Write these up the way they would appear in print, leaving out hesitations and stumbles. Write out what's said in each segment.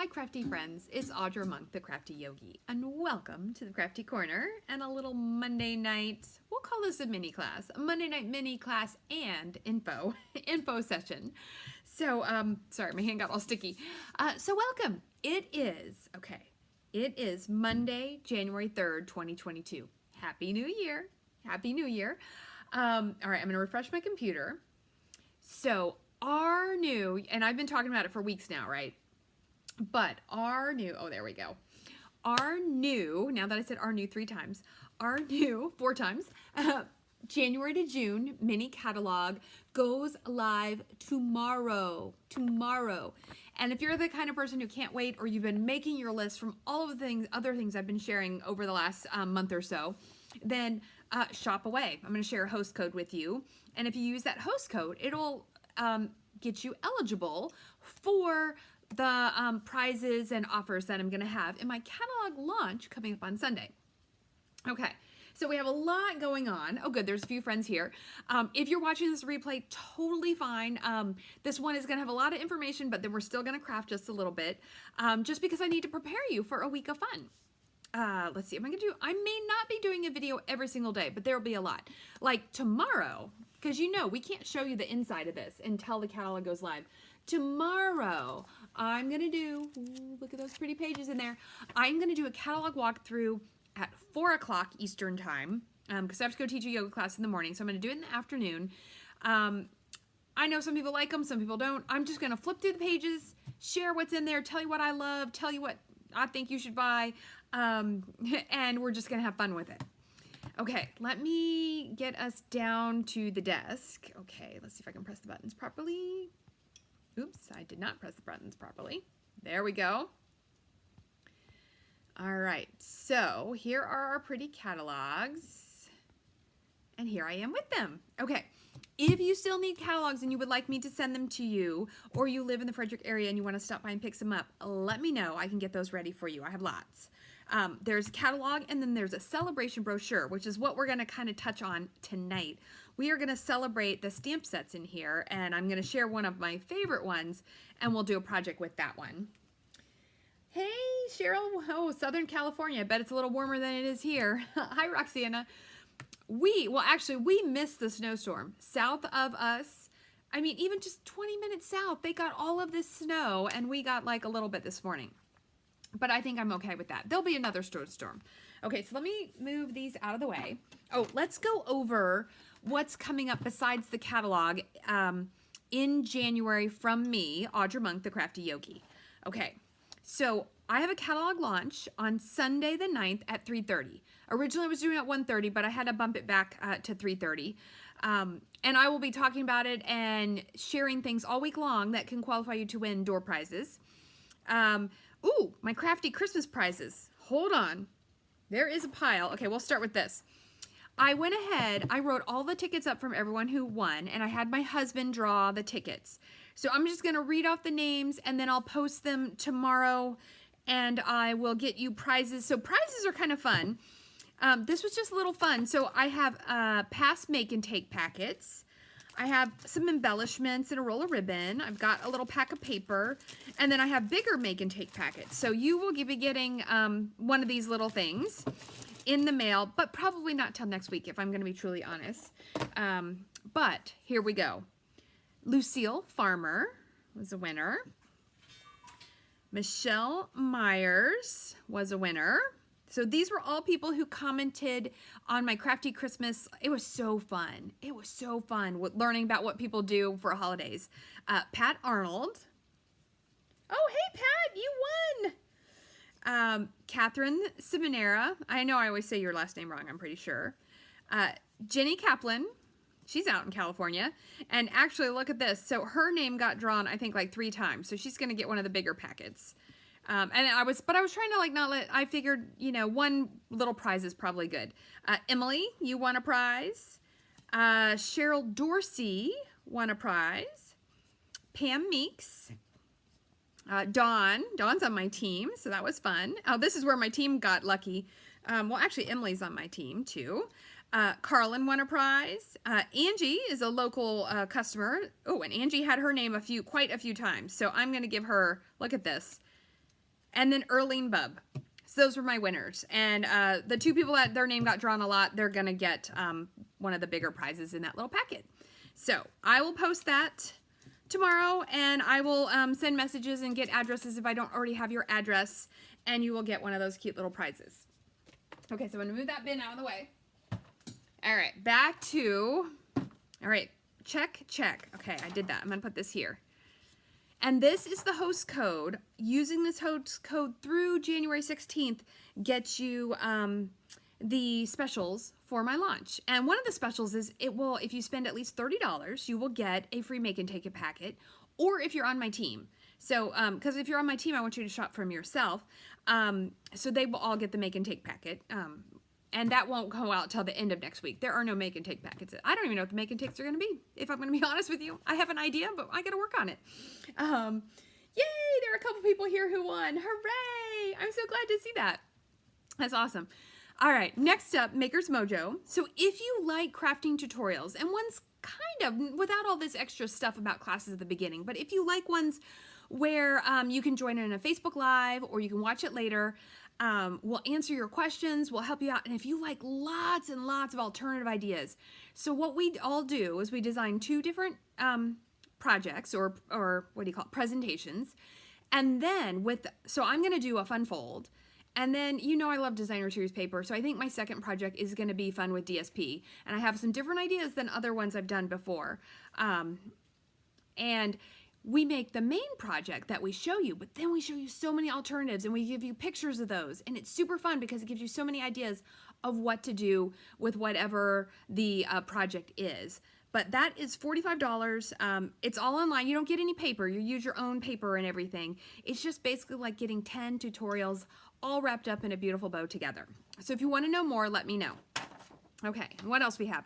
Hi crafty friends, it's Audra Monk, the Crafty Yogi, and welcome to the Crafty Corner and a little Monday night, we'll call this a mini class, a Monday night mini class and info session. So, sorry, my hand got all sticky. So welcome. It is Monday, January 3rd, 2022. Happy New Year. Happy New Year. All right, I'm going to refresh my computer. So our new, and I've been talking about it for weeks now, right? But our new, oh, there we go. Our new, now that I said our new 3 times, our new 4 times, January to June mini catalog goes live tomorrow. And if you're the kind of person who can't wait, or you've been making your list from all of the other things I've been sharing over the last month or so, then shop away. I'm going to share a host code with you. And if you use that host code, it'll get you eligible for the prizes and offers that I'm going to have in my catalog launch coming up on Sunday. Okay, so we have a lot going on. Oh, good, there's a few friends here. If you're watching this replay, totally fine. This one is going to have a lot of information, but then we're still going to craft just a little bit, just because I need to prepare you for a week of fun. Let's see, I may not be doing a video every single day, but there will be a lot. Like tomorrow, because you know, we can't show you the inside of this until the catalog goes live. Tomorrow, I'm going to do, ooh, look at those pretty pages in there. I'm going to do a catalog walkthrough at 4 o'clock Eastern time, because I have to go teach a yoga class in the morning, so I'm going to do it in the afternoon. I know some people like them, some people don't. I'm just going to flip through the pages, share what's in there, tell you what I love, tell you what I think you should buy, and we're just going to have fun with it. Okay, let me get us down to the desk. Okay, let's see if I can press the buttons properly. Oops, I did not press the buttons properly. There we go. All right, so here are our pretty catalogs, and here I am with them. Okay, if you still need catalogs and you would like me to send them to you, or you live in the Frederick area and you want to stop by and pick some up, let me know. I can get those ready for you. I have lots. There's a catalog, and then there's a celebration brochure, which is what we're going to kind of touch on tonight. We are going to celebrate the stamp sets in here, and I'm going to share one of my favorite ones, and we'll do a project with that one. Hey, Cheryl. Oh, Southern California. I bet it's a little warmer than it is here. Hi, Roxana. We missed the snowstorm. South of us, I mean, even just 20 minutes south, they got all of this snow, and we got like a little bit this morning. But I think I'm okay with that. There'll be another snowstorm. Okay, so let me move these out of the way. Oh, let's go over what's coming up besides the catalog in January from me, Audra Monk, the Crafty Yogi. Okay, so I have a catalog launch on Sunday the 9th at 3:30. Originally I was doing it at 1:30, but I had to bump it back to 3:30. And I will be talking about it and sharing things all week long that can qualify you to win door prizes. Ooh, my crafty Christmas prizes. Hold on. There is a pile. Okay, we'll start with this. I went ahead, I wrote all the tickets up from everyone who won, and I had my husband draw the tickets. So I'm just going to read off the names, and then I'll post them tomorrow, and I will get you prizes. So prizes are kind of fun. This was just a little fun. So I have past make and take packets. I have some embellishments and a roll of ribbon. I've got a little pack of paper, and then I have bigger make and take packets. So you will be getting one of these little things in the mail, but probably not till next week if I'm going to be truly honest. But here we go. Lucille Farmer was a winner. Michelle Myers was a winner. So these were all people who commented on my Crafty Christmas. It was so fun. It was so fun with learning about what people do for holidays. Pat Arnold. Oh, hey, Pat, you won. Catherine Simonera. I know I always say your last name wrong, I'm pretty sure. Jenny Kaplan. She's out in California. And actually, look at this. So her name got drawn, I think, like 3 times. So she's going to get one of the bigger packets. And I was trying to like not let, I figured, you know, one little prize is probably good. Emily, you won a prize. Cheryl Dorsey won a prize. Pam Meeks. Dawn's on my team, so that was fun. Oh, this is where my team got lucky. Well, actually, Emily's on my team too. Carlin won a prize. Angie is a local customer. Oh, and Angie had her name quite a few times. So I'm going to give her, look at this. and then Erling Bub. So those were my winners. And the 2 people that their name got drawn a lot, they're going to get one of the bigger prizes in that little packet. So I will post that tomorrow, and I will send messages and get addresses if I don't already have your address, and you will get one of those cute little prizes. Okay, so I'm going to move that bin out of the way. All right, back to, all right, check. Okay, I did that. I'm going to put this here. And this is the host code. Using this host code through January 16th gets you the specials for my launch. And one of the specials is if you spend at least $30, you will get a free make and take it packet, or if you're on my team. So, because if you're on my team, I want you to shop from yourself. So they will all get the make and take packet. And that won't go out till the end of next week. There are no make and take packets. I don't even know what the make and takes are going to be, if I'm going to be honest with you. I have an idea, but I got to work on it. Yay! There are a couple people here who won. Hooray! I'm so glad to see that. That's awesome. All right, next up, Maker's Mojo. So if you like crafting tutorials, and one's kind of without all this extra stuff about classes at the beginning, but if you like ones where you can join in a Facebook Live or you can watch it later, we'll answer your questions, we'll help you out, and if you like lots and lots of alternative ideas. So what we all do is we design 2 different projects or what do you call it, presentations, and then so I'm going to do a fun fold, and then I love designer series paper, so I think my second project is going to be fun with DSP, and I have some different ideas than other ones I've done before, and we make the main project that we show you, but then we show you so many alternatives and we give you pictures of those. And it's super fun because it gives you so many ideas of what to do with whatever the project is. But that is $45. It's all online. You don't get any paper. You use your own paper and everything. It's just basically like getting 10 tutorials all wrapped up in a beautiful bow together. So if you want to know more, let me know. Okay, what else we have?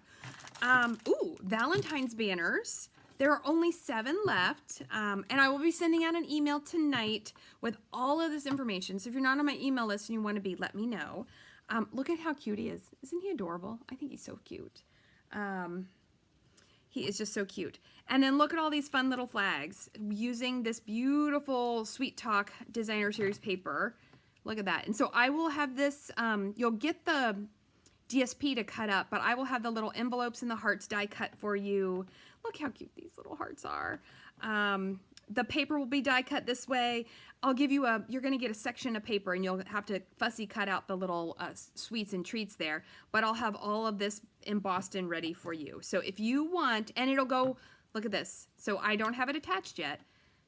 Valentine's banners. There are only 7 left, and I will be sending out an email tonight with all of this information. So if you're not on my email list and you want to be, let me know. Look at how cute he is. Isn't he adorable? I think he's so cute. He is just so cute. And then look at all these fun little flags using this beautiful Sweet Talk Designer Series paper. Look at that. And so I will have this, you'll get the DSP to cut up, but I will have the little envelopes and the hearts die cut for you. Look how cute these little hearts are. The paper will be die cut this way. I'll give you you're going to get a section of paper and you'll have to fussy cut out the little sweets and treats there, but I'll have all of this embossed and ready for you. So if you want, and it'll go, look at this. So I don't have it attached yet.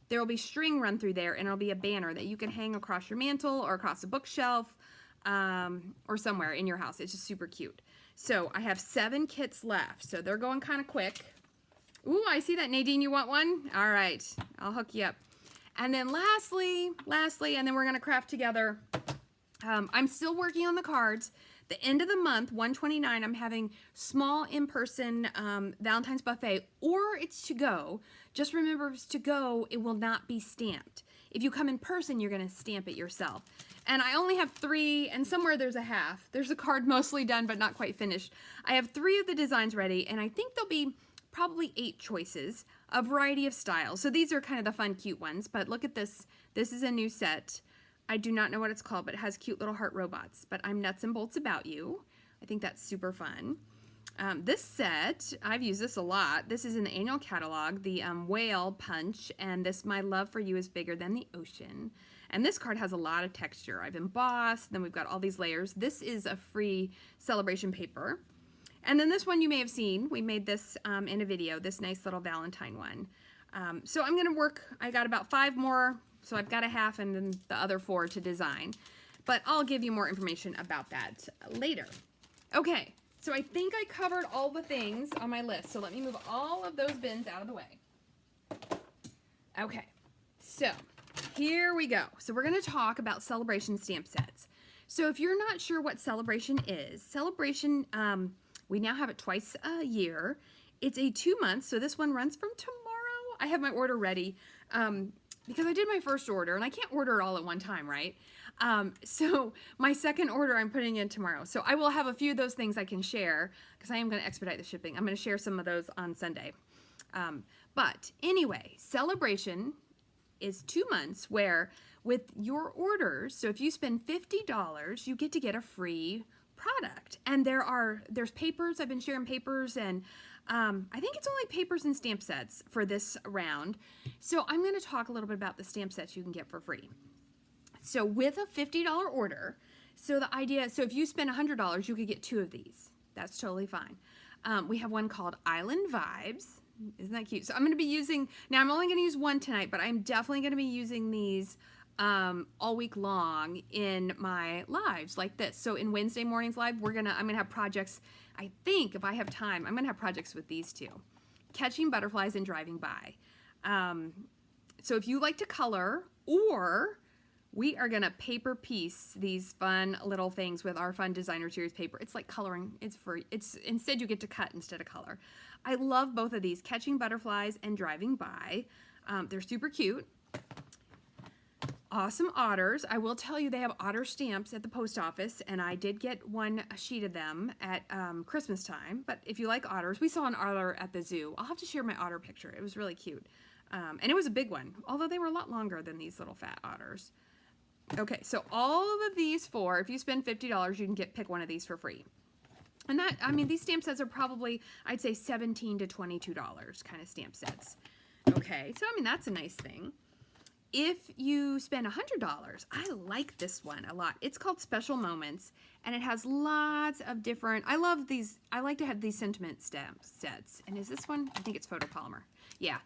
There will be string run through there and it'll be a banner that you can hang across your mantle or across a bookshelf or somewhere in your house. It's just super cute. So I have 7 kits left. So they're going kind of quick. Ooh, I see that. Nadine, you want one? All right, I'll hook you up. And then lastly, and then we're gonna craft together. I'm still working on the cards. The end of the month, 1/29, I'm having small in-person Valentine's buffet, or it's to go. Just remember, if it's to go, it will not be stamped. If you come in person, you're gonna stamp it yourself. And I only have 3, and somewhere there's a half. There's a card mostly done, but not quite finished. I have 3 of the designs ready, and I think there'll be probably 8 choices, a variety of styles. So these are kind of the fun, cute ones, but look at this. This is a new set. I do not know what it's called, but it has cute little heart robots, but I'm nuts and bolts about you. I think that's super fun. This set, I've used this a lot. This is in the annual catalog, the whale punch, and this My Love for You is Bigger Than the Ocean. And this card has a lot of texture. I've embossed, then we've got all these layers. This is a free celebration paper. And then this one you may have seen. We made this in a video, this nice little Valentine one. So I'm going to work, I got about 5 more, so I've got a half and then the other 4 to design. But I'll give you more information about that later. Okay, so I think I covered all the things on my list. So let me move all of those bins out of the way. Okay, so here we go. So we're going to talk about celebration stamp sets. So if you're not sure what celebration is, celebration, we now have it twice a year. It's a 2 months, so this one runs from tomorrow. I have my order ready because I did my first order, and I can't order it all at one time, right? So my second order I'm putting in tomorrow. So I will have a few of those things I can share because I am going to expedite the shipping. I'm going to share some of those on Sunday. But anyway, celebration is 2 months where with your orders, so if you spend $50, you get to get a free product. And there's papers. I've been sharing papers, and I think it's only papers and stamp sets for this round. So I'm going to talk a little bit about the stamp sets you can get for free. So with a $50 order, so the idea, so if you spend $100, you could get 2 of these. That's totally fine. We have one called Island Vibes. Isn't that cute? So I'm going to be using, now I'm only going to use one tonight, but I'm definitely going to be using these all week long in my lives like this. So in Wednesday morning's live, I'm going to have projects. I think if I have time, I'm going to have projects with these 2. Catching butterflies and driving by. So if you like to color, or we are going to paper piece these fun little things with our fun designer series paper. It's like coloring. It's free. Instead you get to cut instead of color. I love both of these, Catching Butterflies and Driving By. They're super cute. Awesome otters. I will tell you they have otter stamps at the post office, and I did get a sheet of them at Christmas time. But if you like otters, we saw an otter at the zoo. I'll have to share my otter picture. It was really cute. And it was a big one, although they were a lot longer than these little fat otters. Okay, so all of these 4, if you spend $50, you can pick one of these for free. And that, I mean, these stamp sets are probably, I'd say $17 to $22 kind of stamp sets. Okay, so I mean, that's a nice thing. If you spend $100, I like this one a lot. It's called Special Moments, and it has lots of different, I love these, I like to have these sentiment stamp sets. And is this one? I think it's photopolymer. Yeah.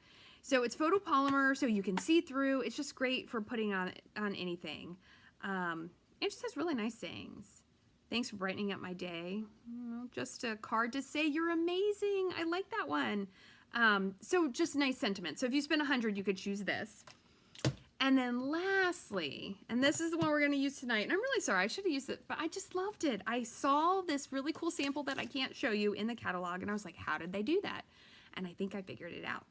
So it's photopolymer, so you can see through. It's just great for putting on anything. It just has really nice sayings. Thanks for brightening up my day. Just a card to say you're amazing. I like that one. So just nice sentiment. So if you spend $100, you could choose this. And then lastly, and this is the one we're going to use tonight, and I'm really sorry, I should have used it, but I just loved it. I saw this really cool sample that I can't show you in the catalog, and I was like, how did they do that? And I think I figured it out.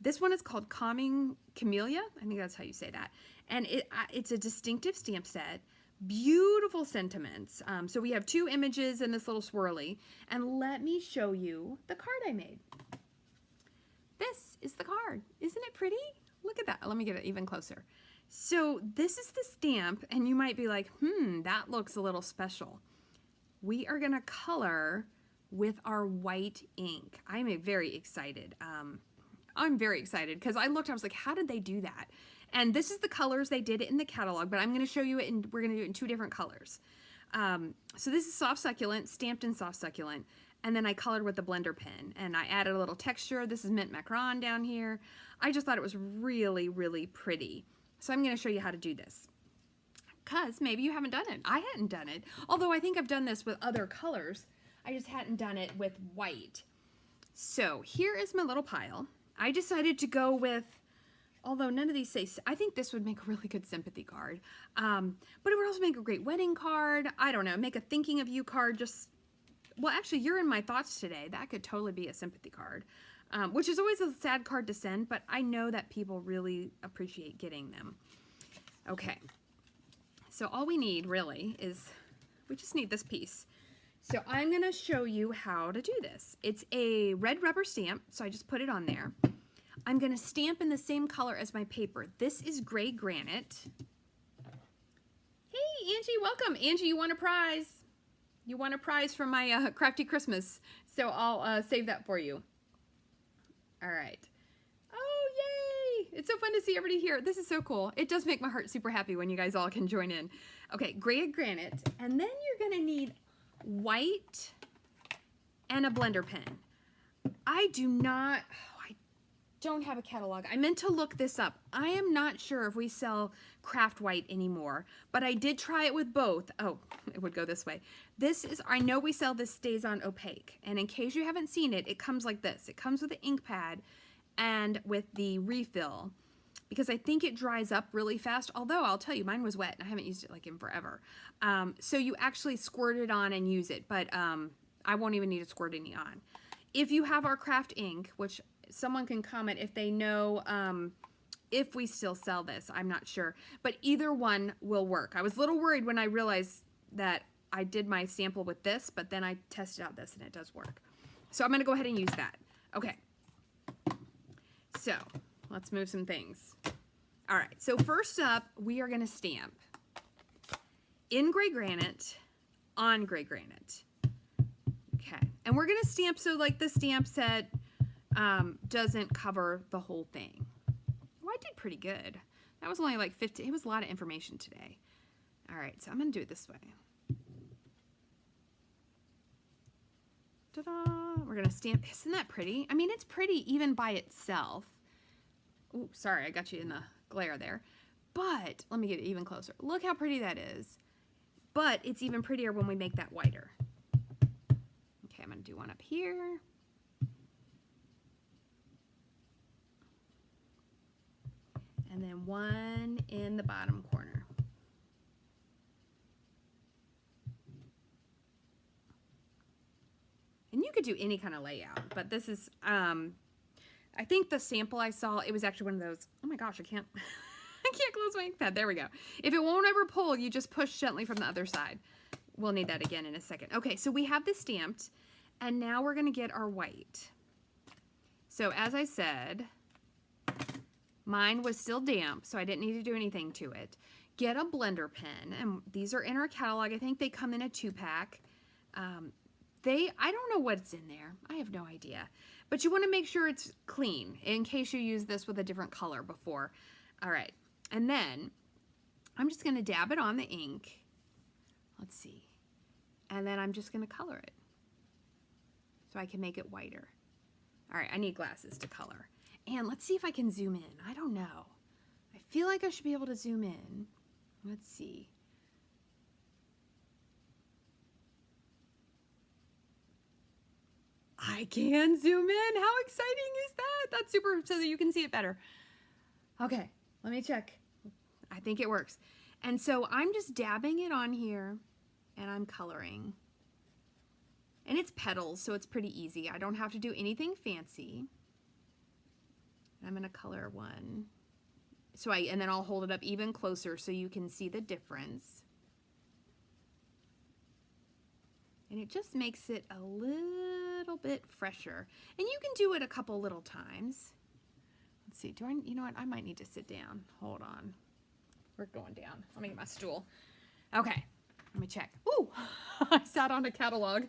This one is called Camellia. I think that's how you say that. And it's a distinctive stamp set. Beautiful sentiments. So we have 2 images in this little swirly. And let me show you the card I made. This is the card. Isn't it pretty? Look at that. Let me get it even closer. So this is the stamp, and you might be like, that looks a little special. We are going to color with our white ink. I'm very excited. I'm very excited because I looked, I was like, how did they do that? And this is the colors they did it in the catalog, but I'm going to show you it, and we're going to do it in 2 different colors. So this is Soft Succulent, stamped in Soft Succulent, and then I colored with the blender pen, and I added a little texture. This is Mint Macaron down here. I just thought it was really, really pretty. So I'm going to show you how to do this, because maybe you haven't done it. I hadn't done it, although I think I've done this with other colors. I just hadn't done it with white. So here is my little pile. I decided to go with, although none of these say, I think this would make a really good sympathy card. But it would also make a great wedding card. I don't know, make a thinking of you card. Well, actually, you're in my thoughts today. That could totally be a sympathy card, which is always a sad card to send, but I know that people really appreciate getting them. Okay, so all we need really is, we just need this piece. So I'm going to show you how to do this. It's a red rubber stamp, so I just put it on there. I'm going to stamp in the same color as my paper. This is gray granite. Hey, Angie, welcome. Angie, you want a prize? You want a prize for my crafty Christmas, so I'll save that for you. All right. Oh, yay! It's so fun to see everybody here. This is so cool. It does make my heart super happy when you guys all can join in. Okay, gray granite, and then you're going to need white and a blender pen. I don't have a catalog. I meant to look this up. I am not sure if we sell craft white anymore, but I did try it with both. Oh, it would go this way. This is, I know we sell this Stays On Opaque, and in case you haven't seen it, it comes like this. It comes with the ink pad and with the refill, because I think it dries up really fast, although I'll tell you, mine was wet and I haven't used it like in forever. So you actually squirt it on and use it, but I won't even need to squirt any on. If you have our craft ink, which someone can comment if they know if we still sell this, I'm not sure, but either one will work. I was a little worried when I realized that I did my sample with this, but then I tested out this and it does work. So I'm going to go ahead and use that. Okay. So let's move some things. All right, so first up, we are going to stamp in gray granite on gray granite. Okay, and we're going to stamp so like the stamp set doesn't cover the whole thing. Well, I did pretty good. That was only like 15. It was a lot of information today. All right, so I'm going to do it this way. Ta-da! We're going to stamp. Isn't that pretty? I mean, it's pretty even by itself. Oh, sorry, I got you in the glare there. But let me get it even closer. Look how pretty that is. But it's even prettier when we make that whiter. Okay, I'm going to do one up here. And then one in the bottom corner. And you could do any kind of layout, but this is, I think the sample I saw, it was actually one of those, oh my gosh, I can't close my ink pad. There we go. If it won't ever pull, you just push gently from the other side. We'll need that again in a second. Okay, so we have this stamped, and now we're gonna get our white. So as I said, mine was still damp, so I didn't need to do anything to it. Get a blender pen, and these are in our catalog. I think they come in a 2-pack. I don't know what's in there. I have no idea. But you want to make sure it's clean in case you use this with a different color before. All right. And then I'm just going to dab it on the ink. Let's see. And then I'm just going to color it so I can make it whiter. All right. I need glasses to color. And let's see if I can zoom in. I don't know. I feel like I should be able to zoom in. Let's see. I can zoom in. How exciting is that? That's super, so that you can see it better. Okay, let me check. I think it works. And so I'm just dabbing it on here and I'm coloring. And it's petals, so it's pretty easy. I don't have to do anything fancy. I'm gonna color one. And then I'll hold it up even closer so you can see the difference. And it just makes it a little bit fresher. And you can do it a couple little times. Let's see, you know what? I might need to sit down. Hold on. We're going down. Let me get my stool. Okay, let me check. Ooh, I sat on a catalog.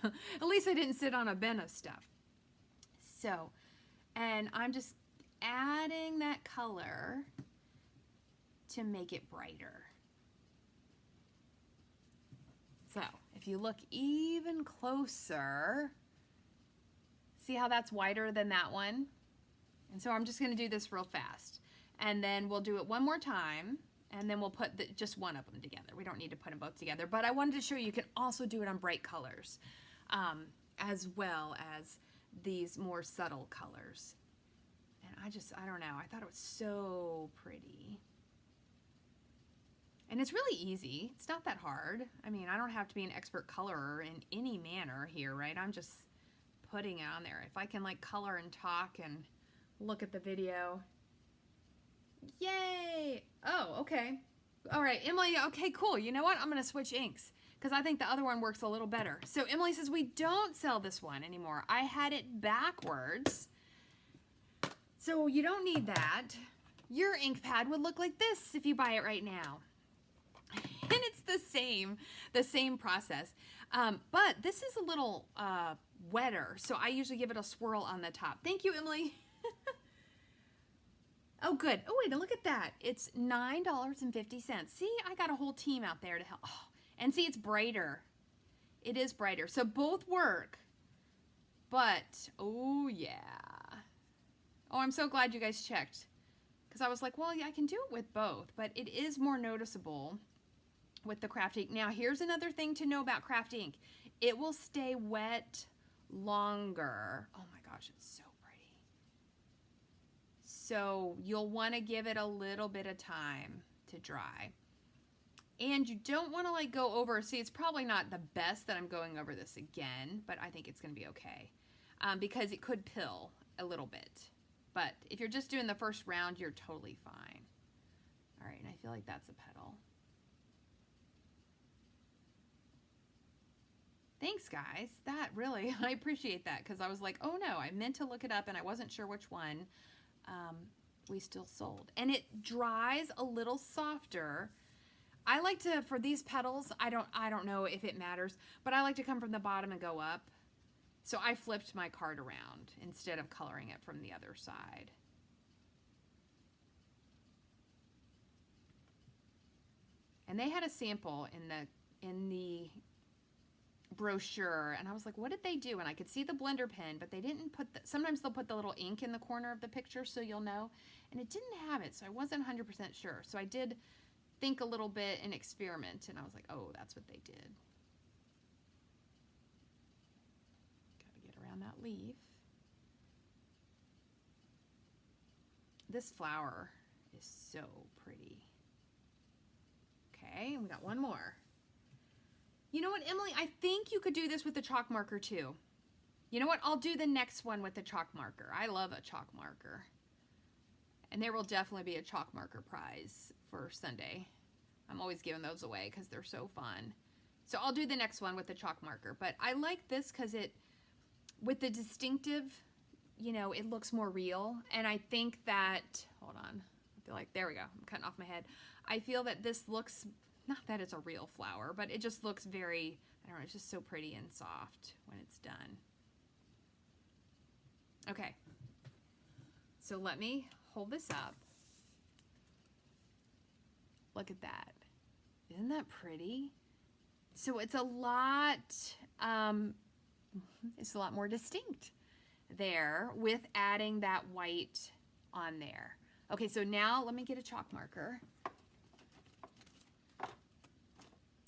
At least I didn't sit on a bin of stuff. So, and I'm just adding that color to make it brighter. So, if you look even closer, see how that's whiter than that one? And so I'm just going to do this real fast. And then we'll do it one more time, and then we'll put just one of them together. We don't need to put them both together, but I wanted to show you can also do it on bright colors, as well as these more subtle colors. And I don't know, I thought it was so pretty. And it's really easy. It's not that hard. I mean, I don't have to be an expert colorer in any manner here, right? I'm just putting it on there. If I can like color and talk and look at the video. Yay! Oh, okay. All right, Emily, okay, cool. You know what? I'm gonna switch inks because I think the other one works a little better. So Emily says we don't sell this one anymore. I had it backwards. So you don't need that. Your ink pad would look like this if you buy it right now. And it's the same process. But this is a little wetter, so I usually give it a swirl on the top. Thank you, Emily. Oh, good. Oh, wait, look at that. It's $9.50. See, I got a whole team out there to help. Oh, and see, it's brighter. It is brighter. So both work. But, oh, yeah. Oh, I'm so glad you guys checked. Because I was like, well, yeah, I can do it with both. But it is more noticeable with the craft ink. Now, here's another thing to know about craft ink. It will stay wet longer. Oh my gosh, it's so pretty. So you'll want to give it a little bit of time to dry. And you don't want to like go over, see, it's probably not the best that I'm going over this again, but I think it's going to be okay. Because it could pill a little bit. But if you're just doing the first round, you're totally fine. All right, and I feel like that's a petal. Thanks, guys. That really, I appreciate that because I was like, oh no, I meant to look it up and I wasn't sure which one. we still sold. And it dries a little softer. I like to, for these petals, I don't know if it matters, but I like to come from the bottom and go up. So I flipped my card around instead of coloring it from the other side. And they had a sample in the brochure, and I was like, what did they do? And I could see the blender pen, but they didn't put sometimes they'll put the little ink in the corner of the picture so you'll know, and it didn't have it, so I wasn't 100% sure. So I did think a little bit and experiment, and I was like, oh, that's what they did. Gotta get around that leaf. This flower is so pretty. Okay, and we got one more. You know what, Emily? I think you could do this with the chalk marker too. You know what? I'll do the next one with the chalk marker. I love a chalk marker. And there will definitely be a chalk marker prize for Sunday. I'm always giving those away because they're so fun. So I'll do the next one with the chalk marker. But I like this because it, with the distinctive, you know, it looks more real. And I think that, hold on. I feel like, there we go. I'm cutting off my head. I feel that this looks, not that it's a real flower, but it just looks very, I don't know, it's just so pretty and soft when it's done. Okay, so let me hold this up. Look at that. Isn't that pretty? So it's a lot more distinct there with adding that white on there. Okay, so now let me get a chalk marker.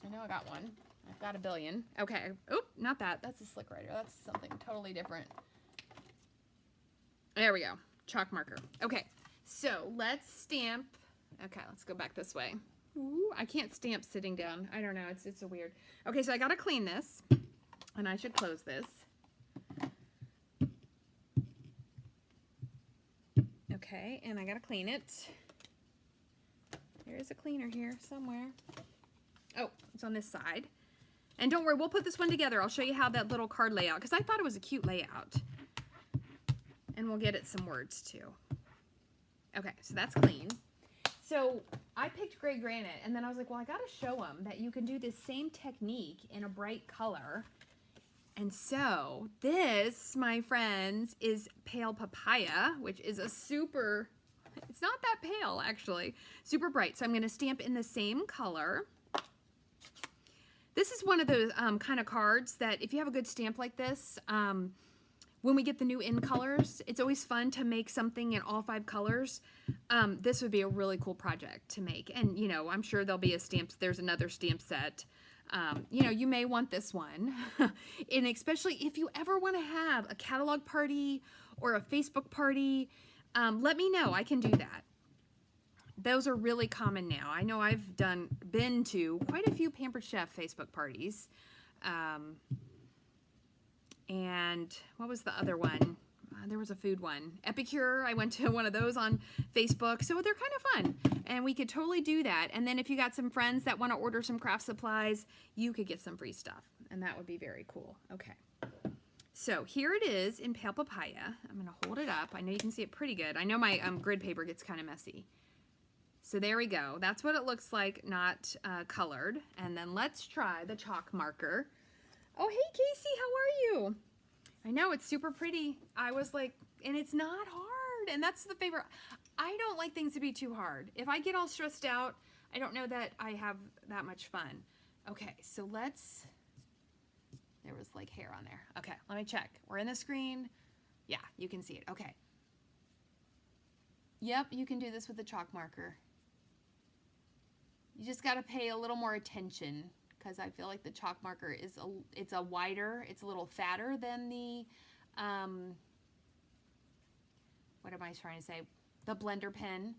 I know I got one. I've got a billion. Okay. Oop, not that. That's a slick writer. That's something totally different. There we go. Chalk marker. Okay. So let's stamp. Okay, let's go back this way. Ooh, I can't stamp sitting down. I don't know. It's a weird. Okay, so I got to clean this. And I should close this. Okay, and I got to clean it. There is a cleaner here somewhere. Oh, it's on this side. And don't worry, we'll put this one together. I'll show you how that little card layout, because I thought it was a cute layout. And we'll get it some words too. Okay, so that's clean. So I picked gray granite, and then I was like, well, I got to show them that you can do this same technique in a bright color. And so this, my friends, is pale papaya, which is a super, it's not that pale actually, super bright. So I'm going to stamp in the same color. This is one of those kind of cards that if you have a good stamp like this, when we get the new in colors, it's always fun to make something in all 5 colors. This would be a really cool project to make. And, you know, I'm sure there'll be a stamp, there's another stamp set. You know, you may want this one. And especially if you ever want to have a catalog party or a Facebook party, let me know. I can do that. Those are really common now. I know I've been to quite a few Pampered Chef Facebook parties. And what was the other one? There was a food one. Epicure, I went to one of those on Facebook. So they're kind of fun. And we could totally do that. And then if you got some friends that want to order some craft supplies, you could get some free stuff. And that would be very cool. Okay. So here it is in pale papaya. I'm going to hold it up. I know you can see it pretty good. I know my grid paper gets kind of messy. So there we go. That's what it looks like, not colored. And then let's try the chalk marker. Oh, hey, Casey, how are you? I know, it's super pretty. I was like, and it's not hard. And that's the favorite. I don't like things to be too hard. If I get all stressed out, I don't know that I have that much fun. Okay, so let's, there was like hair on there. Okay, let me check. We're in the screen. Yeah, you can see it. Okay. Yep, you can do this with the chalk marker. You just got to pay a little more attention because I feel like the chalk marker is it's a wider, it's a little fatter than the, what am I trying to say? The blender pen,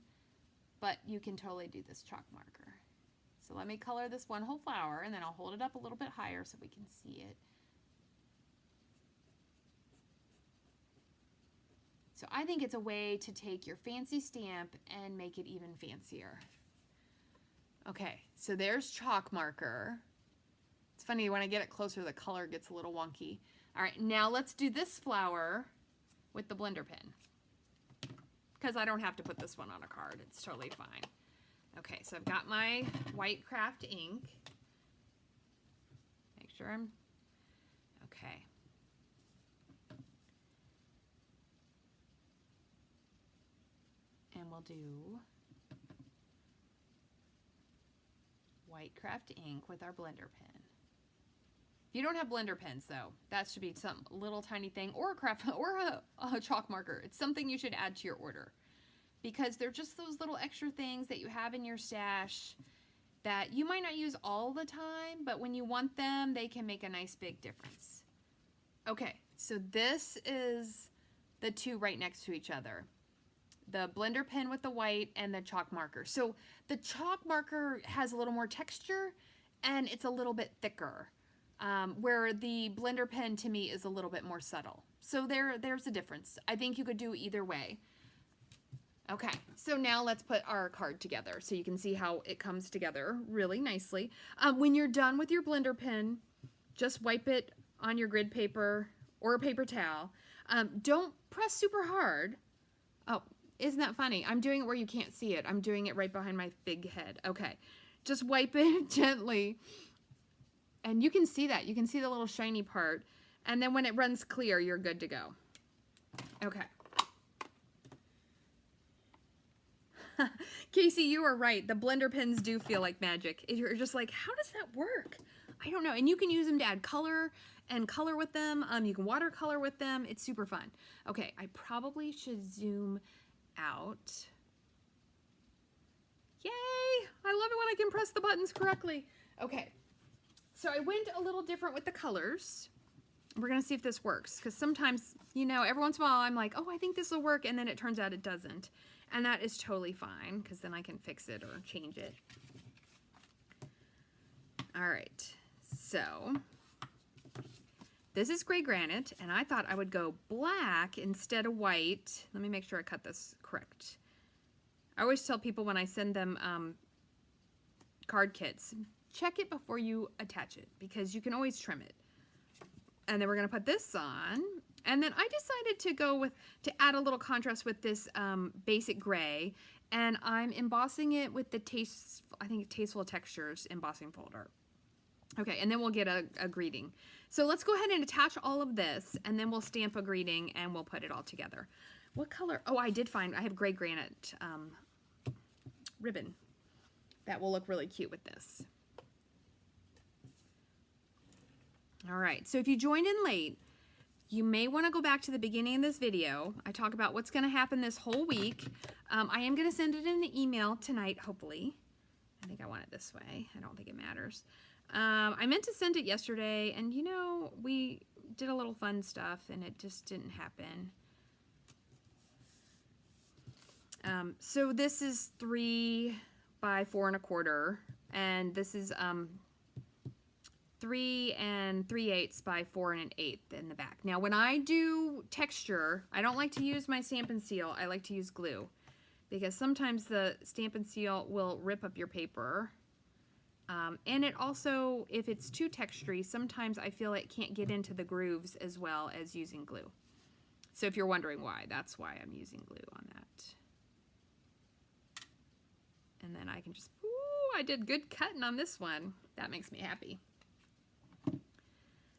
but you can totally do this chalk marker. So let me color this one whole flower and then I'll hold it up a little bit higher so we can see it. So I think it's a way to take your fancy stamp and make it even fancier. Okay, so there's chalk marker. It's funny, when I get it closer, the color gets a little wonky. All right, now let's do this flower with the blender pen. because I don't have to put this one on a card. It's totally fine. Okay, so I've got my white craft ink. Make sure I'm, okay. And we'll do white craft ink with our blender pen. If you don't have blender pens though, that should be some little tiny thing, or a craft or a chalk marker. It's something you should add to your order, because they're just those little extra things that you have in your stash that you might not use all the time, but when you want them, they can make a nice big difference. Okay, so this is the two right next to each other. The blender pen with the white and the chalk marker. So the chalk marker has a little more texture and it's a little bit thicker, where the blender pen to me is a little bit more subtle. So there's a difference. I think you could do either way. Okay, so now let's put our card together so you can see how it comes together really nicely. When you're done with your blender pen, just wipe it on your grid paper or a paper towel. Don't press super hard. Oh, isn't that funny? I'm doing it where you can't see it. I'm doing it right behind my big head. Okay, just wipe it gently. And you can see that. You can see the little shiny part. And then when it runs clear, you're good to go. Okay. Casey, you are right. The blender pens do feel like magic. You're just like, how does that work? I don't know. And you can use them to add color and color with them. You can watercolor with them. It's super fun. Okay, I probably should zoom out. Yay! I love it when I can press the buttons correctly. Okay, so I went a little different with the colors. We're gonna see if this works, because sometimes, you know, every once in a while I'm like, oh, I think this will work, and then it turns out it doesn't. And that is totally fine, because then I can fix it or change it. All right, so this is gray granite, and I thought I would go black instead of white. Let me make sure I cut this correct. I always tell people when I send them card kits, check it before you attach it, because you can always trim it. And then we're gonna put this on, and then I decided to add a little contrast with this basic gray, and I'm embossing it with the Tasteful Textures embossing folder. Okay, and then we'll get a greeting. So let's go ahead and attach all of this, and then we'll stamp a greeting, and we'll put it all together. What color? Oh, I have gray granite ribbon. That will look really cute with this. All right, so if you joined in late, you may want to go back to the beginning of this video. I talk about what's going to happen this whole week. I am going to send it in an email tonight, hopefully. I think I want it this way. I don't think it matters. I meant to send it yesterday, and you know, we did a little fun stuff, and it just didn't happen. So this is 3 by 4 1/4, and this is 3 3/8 by 4 1/8 in the back. Now, when I do texture, I don't like to use my Stamp and Seal. I like to use glue, because sometimes the Stamp and Seal will rip up your paper. And it also, if it's too textury, sometimes I feel it can't get into the grooves as well as using glue. So if you're wondering why, that's why I'm using glue on that. And then I can just, ooh, I did good cutting on this one. That makes me happy.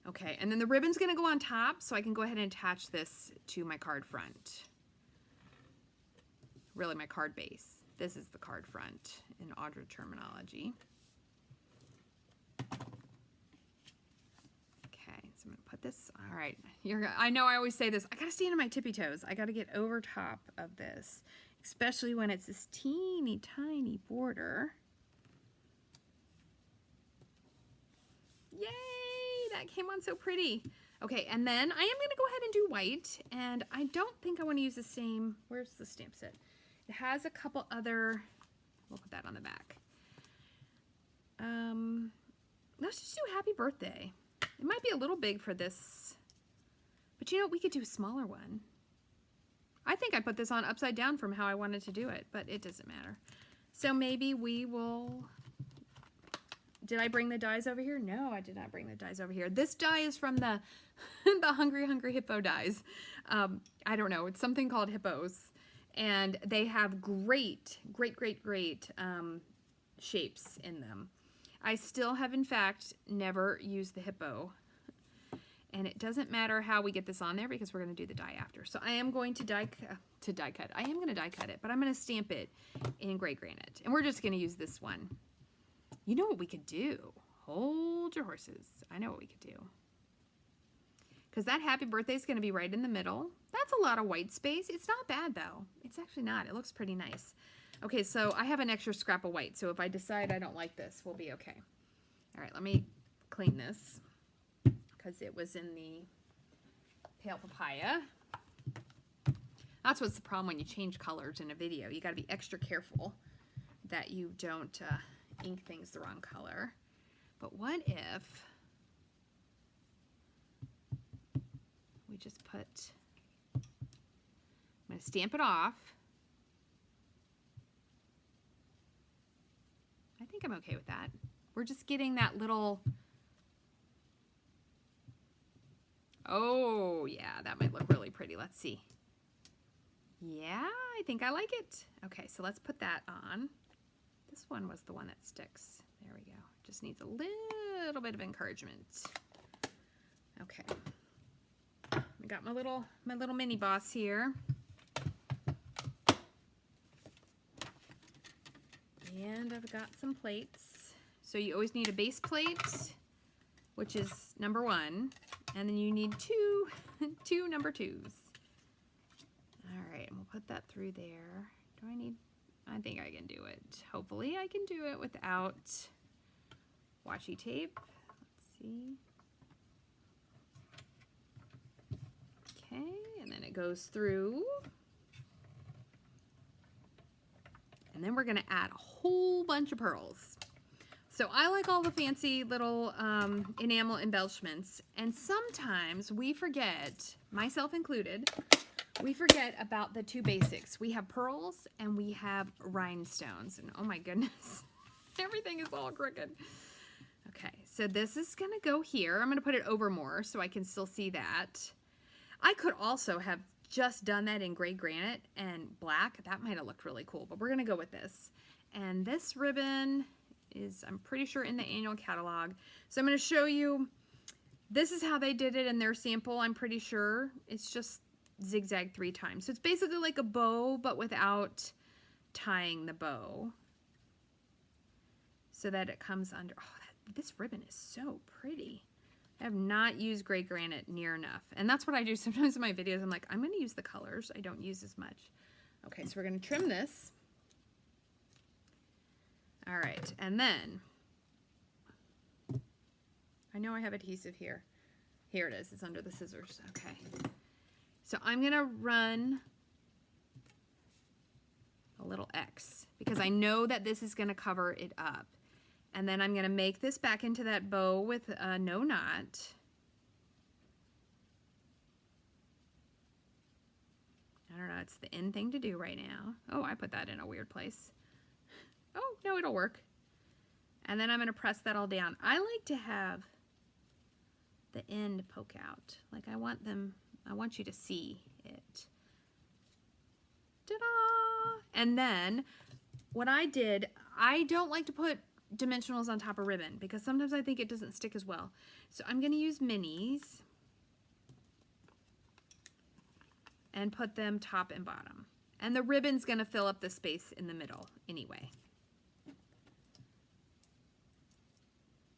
Okay, and then the ribbon's gonna go on top, so I can go ahead and attach this to my card front. Really my card base. This is the card front in Audra terminology. Okay, so I'm gonna put this, all right. I know I always say this, I gotta stand on my tippy toes. I gotta get over top of this, especially when it's this teeny tiny border. Yay, that came on so pretty. Okay, and then I am gonna go ahead and do white, and I don't think I wanna use the same, where's the stamp set? It has a couple other, we'll put that on the back. Let's just do happy birthday. It might be a little big for this, but you know, we could do a smaller one. I think I put this on upside down from how I wanted to do it, but it doesn't matter. So maybe we will, did I bring the dies over here? No, I did not bring the dies over here. This die is from the, the Hungry Hippo dies. I don't know, it's something called hippos. And they have great shapes in them. I still have, in fact, never used the hippo. And it doesn't matter how we get this on there because we're going to do the die after. So I am going to die cut. I am going to die cut it, but I'm going to stamp it in gray granite. And we're just going to use this one. You know what we could do? Hold your horses. I know what we could do. Because that happy birthday is going to be right in the middle. That's a lot of white space. It's not bad, though. It's actually not. It looks pretty nice. Okay, so I have an extra scrap of white. So if I decide I don't like this, we'll be okay. All right, let me clean this because it was in the pale papaya. That's what's the problem when you change colors in a video. You got to be extra careful that you don't ink things the wrong color. But what if we just put, I'm going to stamp it off. I think I'm okay with that. We're just getting that little, oh yeah, that might look really pretty. Let's see. Yeah, I think I like it. Okay, so let's put that on. This one was the one that sticks. There we go. Just needs a little bit of encouragement. Okay. I got my little mini boss here. And I've got some plates. So you always need a base plate, which is number 1. And then you need two number 2s. All right, and we'll put that through there. I think I can do it. Hopefully I can do it without washi tape. Let's see. Okay, and then it goes through. And then we're gonna add a whole bunch of pearls. So I like all the fancy little enamel embellishments, and sometimes we forget, myself included, we forget about the 2 basics. We have pearls and we have rhinestones, and oh my goodness, everything is all crooked. Okay, so this is gonna go here. I'm gonna put it over more so I can still see that. I could also have just done that in gray granite and black. That might have looked really cool, but we're gonna go with this. And this ribbon is, I'm pretty sure, in the annual catalog. So I'm gonna show you, this is how they did it in their sample, I'm pretty sure. It's just zigzag 3 times. So it's basically like a bow, but without tying the bow. So that it comes under, oh, this ribbon is so pretty. I have not used gray granite near enough. And that's what I do sometimes in my videos. I'm like, I'm going to use the colors. I don't use as much. Okay, so we're going to trim this. All right, and then, I know I have adhesive here. Here it is. It's under the scissors. Okay. So I'm going to run a little X because I know that this is going to cover it up. And then I'm going to make this back into that bow with no knot. I don't know, it's the in thing to do right now. Oh, I put that in a weird place. Oh, no, it'll work. And then I'm going to press that all down. I like to have the end poke out. Like I want you to see it. Ta-da! And then what I did, I don't like to put dimensionals on top of ribbon because sometimes I think it doesn't stick as well. So I'm going to use minis and put them top and bottom. And the ribbon's going to fill up the space in the middle anyway.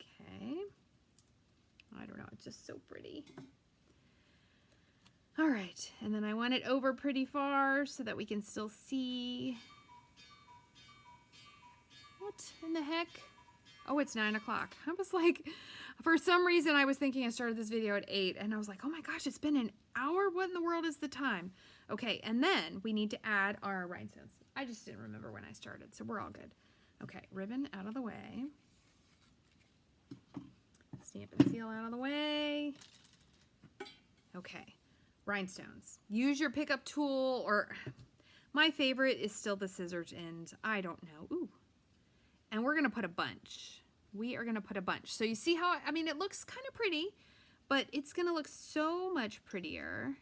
Okay. I don't know, it's just so pretty. All right, and then I want it over pretty far so that we can still see. What in the heck? Oh, it's 9 o'clock. I was like, for some reason I was thinking I started this video at 8 and I was like, oh my gosh, it's been an hour. What in the world is the time? Okay, and then we need to add our rhinestones. I just didn't remember when I started, so we're all good. Okay, ribbon out of the way. Stamp and seal out of the way. Okay, rhinestones. Use your pickup tool, or my favorite is still the scissors end. I don't know. Ooh. And we're going to put a bunch. We are going to put a bunch. So you see how, I mean, it looks kind of pretty, but it's going to look so much prettier.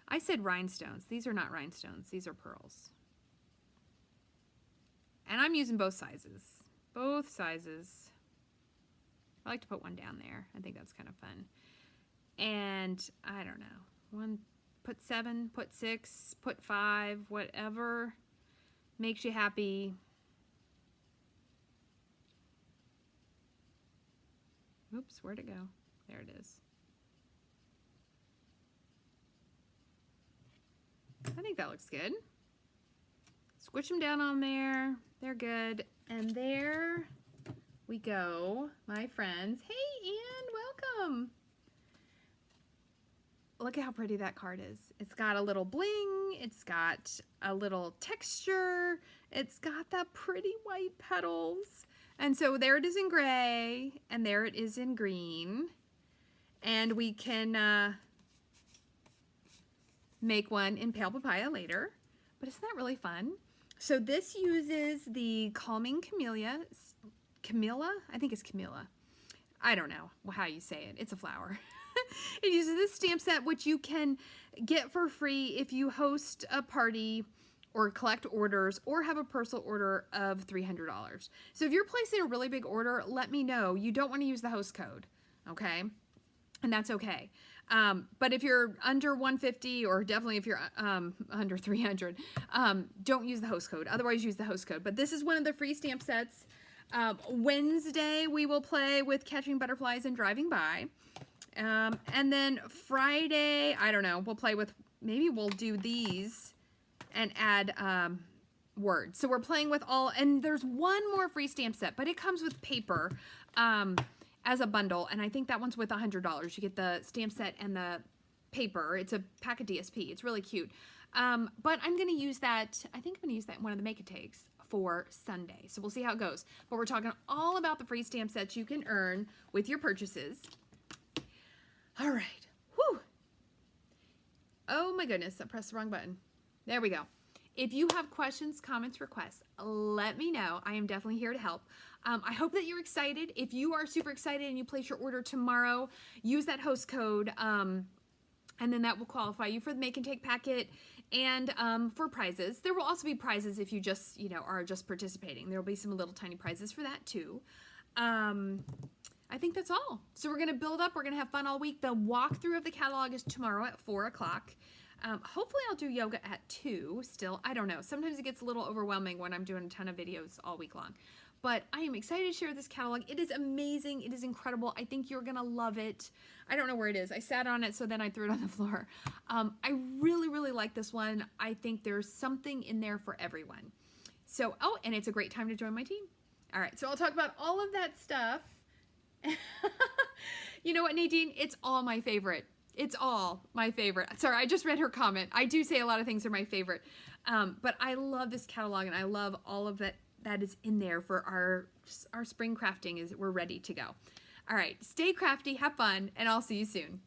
I said rhinestones. These are not rhinestones. These are pearls. And I'm using both sizes. Both sizes. I like to put one down there. I think that's kind of fun. And I don't know. Put 7, put 6, put 5, whatever makes you happy. Oops, where'd it go? There it is. I think that looks good. Squish them down on there. They're good. And there we go, my friends. Hey, Anne, welcome. Look at how pretty that card is. It's got a little bling. It's got a little texture. It's got that pretty white petals. And so there it is in gray, and there it is in green. And we can make one in pale papaya later. But isn't that really fun? So this uses the Calming Camellia. Camilla? I think it's Camilla. I don't know how you say it. It's a flower. It uses this stamp set, which you can get for free if you host a party or collect orders or have a personal order of $300. So if you're placing a really big order, let me know. You don't want to use the host code, okay? And that's okay. But if you're under 150 or definitely if you're under 300, don't use the host code. Otherwise, use the host code. But this is one of the free stamp sets. Wednesday, we will play with Catching Butterflies and Driving By. And then Friday, I don't know, we'll play with, maybe we'll do these and add words. So we're playing with all, and there's one more free stamp set, but it comes with paper as a bundle, and I think that one's with $100. You get the stamp set and the paper. It's a pack of DSP. It's really cute. But I'm going to use that, I think I'm going to use that in one of the make and takes for Sunday. So we'll see how it goes. But we're talking all about the free stamp sets you can earn with your purchases. All right. Whew. Oh my goodness, I pressed the wrong button. There we go. If you have questions, comments, requests, let me know. I am definitely here to help. I hope that you're excited. If you are super excited and you place your order tomorrow, use that host code, and then that will qualify you for the make and take packet and for prizes. There will also be prizes if you just, are just participating. There will be some little tiny prizes for that too. I think that's all. So we're going to build up. We're going to have fun all week. The walkthrough of the catalog is tomorrow at 4 o'clock. Hopefully I'll do yoga at 2 still. I don't know. Sometimes it gets a little overwhelming when I'm doing a ton of videos all week long. But I am excited to share this catalog. It is amazing. It is incredible. I think you're going to love it. I don't know where it is. I sat on it, so then I threw it on the floor. I really, really like this one. I think there's something in there for everyone. So, and it's a great time to join my team. All right, so I'll talk about all of that stuff. You know what, Nadine? It's all my favorite. It's all my favorite. Sorry, I just read her comment. I do say a lot of things are my favorite. But I love this catalog, and I love all of that is in there for our spring crafting. We're ready to go. All right, stay crafty, have fun, and I'll see you soon.